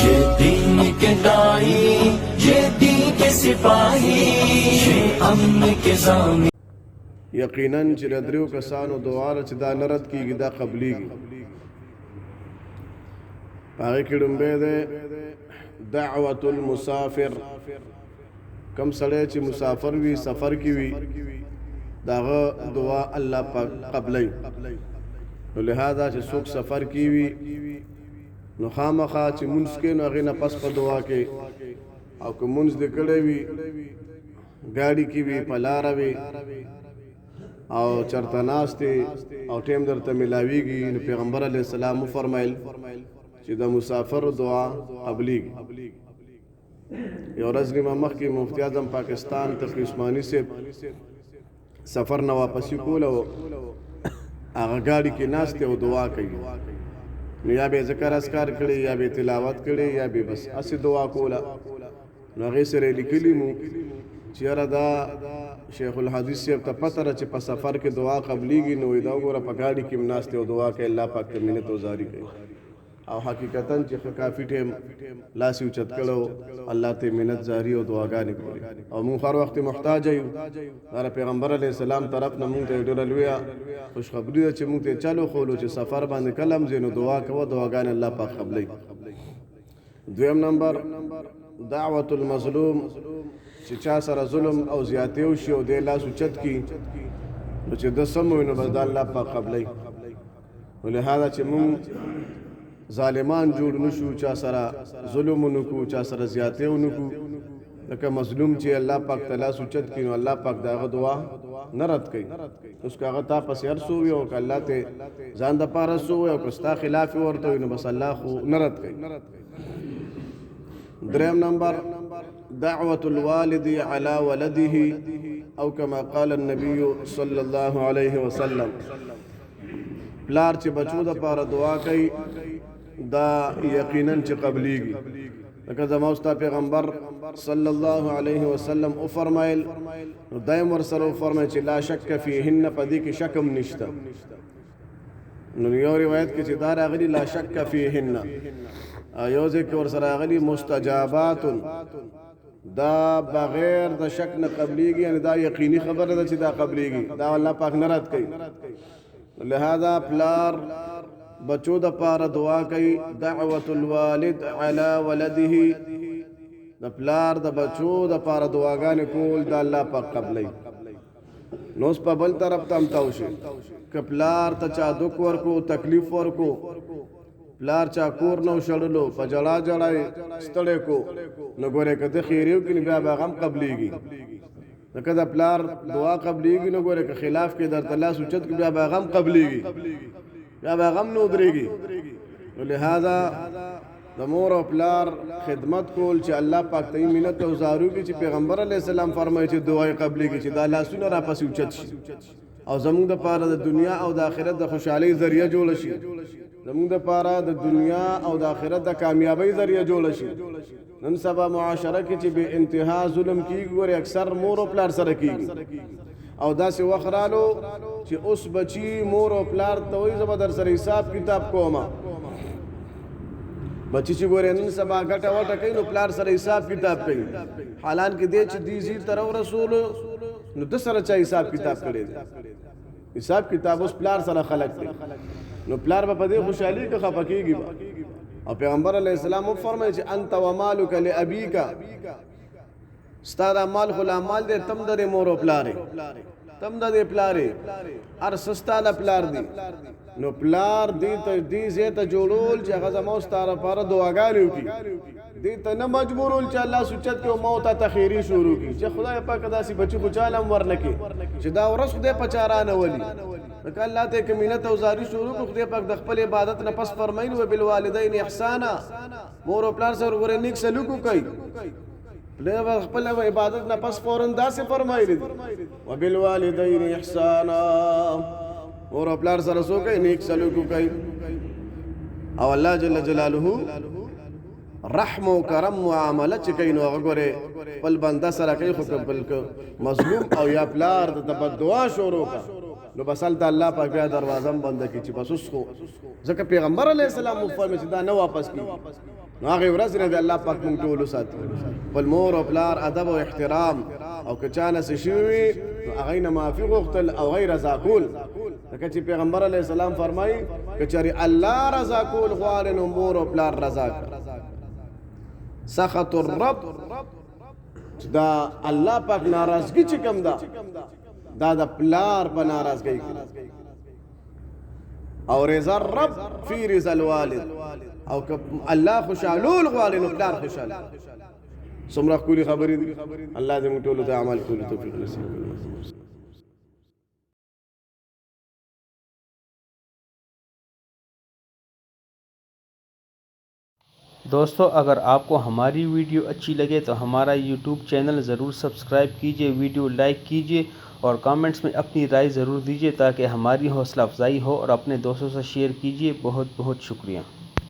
ये दीन के दाई, ये दीन के सिपाही, ये अमन के ज़ामी। یقیناً چې د دریو کسانو دعا چې دا نه رد کېږي دا قبلیږي. په هغې کې لومبی دی دعوة المسافر. کم سړی چې مسافر وي سفر کې وي د هغه دعا الله پاک قبلی. نو لهذا چې څوک سفر کې وي نو خامخا چې مونځ کې نو هغې نه پس په دعا کې او که مونځ دې کړی وي ګاډي کې وي په لاره وي او چرته ناست او ټیم درته ملاویږي نو پیغمبر علیه السلام وفرمایل چې د مسافر دعا قبلیږي. یو ورځ نیمه مخکې مفتی اعظم پاکستان تقی عثماني صاحب سفر نه واپسي کوله او هغه ګاډي کې ناست او دعا کوي نو یا به ذکر اذکار کړي یا به تلاوت کړي یا به بس اسې دعا کوله. نو هغې سره لیکلي مو چې یاره دا شیخ الحدیث صاحب ته پته ده چې په سفر کې دعا قبلیږي نو دا وګوره په ګاډي کې هم ناست او دعا کوي الله پاک ته منت او زاري کوي او حقیقتا چې کافي ټیم لاس یې اوچت کړی الله ته منت زاري او دعاګانې کړي او موږ هر وخت محتاج یو. دا پیغمبر علیه السلام طرف نه موږ ته ډېره لویه خوشخبري ده چې موږ ته چالو خولو چې سفر باندې کله هم ځې نو دعا کوه دعاګانې الله پاک قبلوي. دویم نمبر دعوة المظلوم. چې چا سره ظلم او زیاتې وشي او دی لاس اوچت کړي نو چې ده سم وي نو بس دا الله پاک قبلوي. نو لهذا چې موږ ظالمان جوړ نشو چا سره ظلم ونکو چا سره زیاتې ونکو لکه مظلوم چې الله پاک ته لاس اوچت کړي نو الله پاک د هغه دعا نه رد کوي. اوس که هغه تا پسې هر څه وي او که الله ته ځان دپاره څه وي او که ستا خلاف یې ورته وي نو بس الله خو نه رد کوي. دریم نمبر دعوة الوالد على ولده او كما قال النبي صلى الله عليه وسلم. پلار چې بچو د پاره دعا کوي دا یقینا چې قبلیږي. لکه زما او ستا پیغمبر صلی الله علیه وسلم او فرمایل نو دایم ورسره وفرمایل چې لا شک فیهن په دې کې شک هم نشته. نو یو روایت کې چې دا راغلي لا شک فیهن یو ځای کې ورسره راغلي مستجابات دا بغیر د شک نه قبلیږي یعنی دا یقیني خبره ده چې دا قبلیږي دا الله پاک نه رد کوي. لہذا پلار بچو د پاره دعا کوي دعوة الوالد على ولده. د پلار د بچو د پاره دعاګانې کول دا الله پاک قبلوي. نو اوس په بل طرف ته هم تاو شي که پلار ته چا دک ورکو تکلیف ورکو پلار چا کور نو شړلو په جړا جړا ستړی کو نو ګورې که ته خیر یو کړي بیا به هغه هم قبلیږي. لکه د پلار دعا قبلیږي نو ګورې که خلاف کې درته لاس اوچت کړي بیا به هغه هم قبلیږي بیا به هغه هم نه ودرېږي. نو لهذا د مور او پلار خدمت کول چې الله پاک ته منت او زارو کې چې پیغمبر علیه السلام فرمایي چې دعای قبلیږي چې دا لاسونه راپسې اوچت شي او زموږ دپاره د دنیا او د آخرت د خوشحالۍ ذریعه جوړه شي زموږ دپاره د دنیا او د آخرت د کامیابۍ ذریعه جوړه شي. نن سبا معاشره کې چې بې انتها ظلم کېږي ګورې اکثر مور او پلار سره کېږي او داسې وخت رالو چې اوس بچي مور او پلار ته وایي زه به در سره حساب کتاب کومه. بچی چې ګورې نن سبا ګټه وټه کوي نو پلار سره حساب کتاب کوي حالان کې دی چې دې زیر ته ورسولو نو ده سره چا حساب کتاب کړی دی. حساب کتاب اوس پلار سره خلق دی نو پلار به په دې خوشحالي کې خفه کېږي. او پیغمبر علیه السلام وفرمایي چې انت ومالک لابیک ستا دا مال خو لا مال دی تم د دې مور او پلار تم د دې پلار هر څه ستا د پلار دی. نو پلار دې ځای ته جوړول چې هغه زما او ستا لپاره دعاګانې وکړي دې ته نه مجبورول چې الله سوچت کې موت ته خیري شروع کړي چې خدای پاک داسې بچي خو چاله هم ورنه کړي چې دا ورځ خدای په چا رانولي. لکه الله ته که منت او زاري شروع کړو خدای پاک د خپل عبادت نه پس فرمایي وبالوالدین احسانا مور او پلار سره ورې نیک سلوک وکړي. خپل عبادت نه پس فوراً داسې فرمایلی دي وبالوالدین احسانا مور او پلار سره څه کوي نیک سلوک وکړي. او الله جل جلاله رحم او کرم معامله چې کوي نو هغه ګورې خپل بنده سره کوي خو بلکې مظلوم او یا پلار د دعا شروع کا نو بسل ته الله پاک بیا دروازه بند کی چې بس اوس خو ځکه پیغمبر علیه السلام مفرمایي چې دا نه واپس کی نو هغه ورځ نه الله پاک مونږ ټول ساتي خپل مور او پلار ادب او احترام او که چانه څه شوي نو هغه نه معافي غوښتل او غیر رضا کول ځکه چې پیغمبر علیه السلام فرمایي که چېرې الله رضا کول غواړي نو مور او پلار رضا کړه سخط الرب دا الله پاک ناراضگی چې کوم دا د پلار په ناراضگی او رضا الرب فی رضا الوالد او که الله خوشالول غواړي نو پلار خوشاله څومره ښکلې خبرې دي الله دې موږ ټولو ته عمل کولو توفیق نصیب کړي. दोस्तों अगर आपको हमारी वीडियो अच्छी लगे तो हमारा यूट्यूब चैनल ज़रूर सब्सक्राइब कीजिए, वीडियो लाइक कीजिए और कमेंट्स में अपनी राय ज़रूर दीजिए ताकि हमारी हौसला अफजाई हो और अपने दोस्तों से शेयर कीजिए। बहुत बहुत शुक्रिया।